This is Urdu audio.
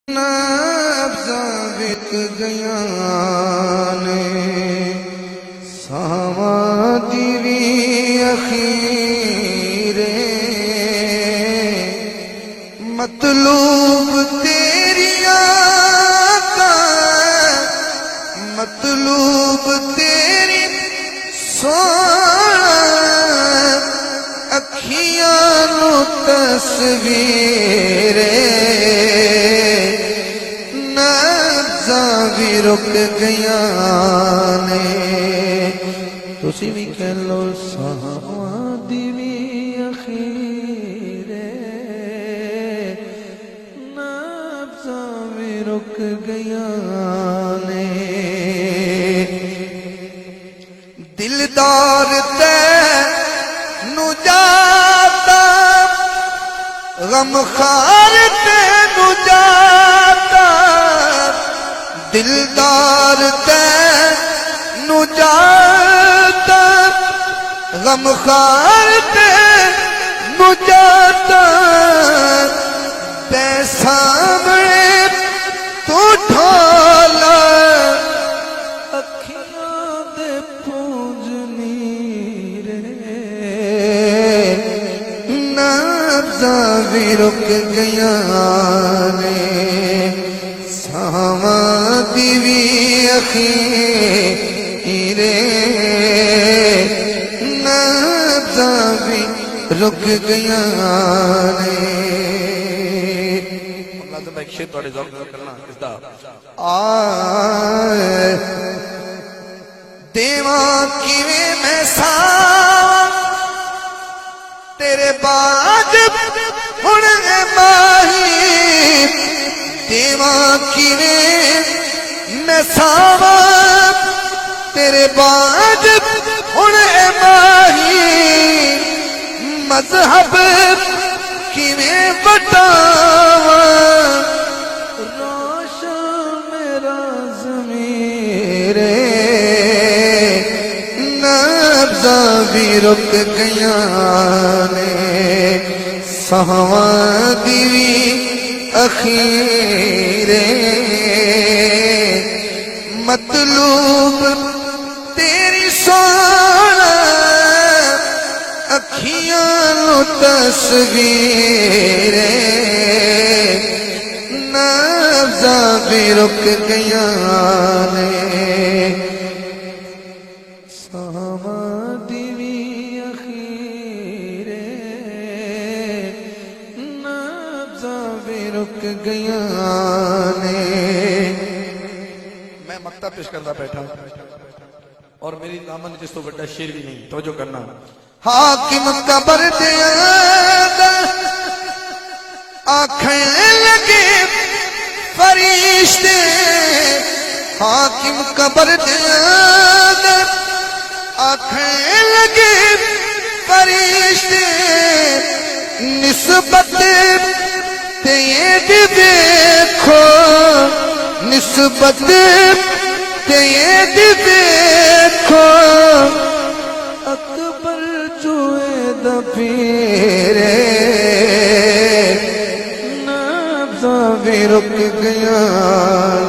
نفساں وک گیاں نے ساواں دی وی اخیر مطلوب تیری آقا مطلوب تیری سونا اکھیاں نو تصویر بھی رک گیاں نے تسی بھی کہہ لو ساواں دی وی اخیر نبضاں بھی رک گیاں نے دلدار تینوں جاتا غم خار تینوں جاتا دلدار تینوں جاتا غم خار تینوں جاتا تے سامنے تو ڈھولا اکھیاں دے پونجنی رے نبضاں بھی رک گیاں نے ساواں دی وی اخیر نبضاں بھی رک گیاں نے اللہ ایک شعر تواڈے ذوق نال کرنا اس دا دیواں کیویں میں ساواں تیرے باج ہن اے ماہی دیواں کیویں میں ساواں تیرے باج ہن اے ماہی مذہب کیویں بتاواں روشن میرا ضمیر نبضاں بھی رک گیاں نے ساواں دی وی اخیر مطلوب تیری سونا اکھیاں نو تصویر نبضاں بھی رک گیاں نے ساواں دی وی اخیر نبضاں بھی رک گیاں نے میں مقطع پیش کرنا بیٹھا اور میری دامن جس تو بڑا شیر بھی نہیں توجہ کرنا حاکم قبر دیا آنکھیں لگے فرشتے حاکم قبر دیا آنکھیں لگے فرشتے نسبت تیری دیکھو نسبت تیری دیکھو اکبر چوئے دا پیرے نبضاں بھی رک گیاں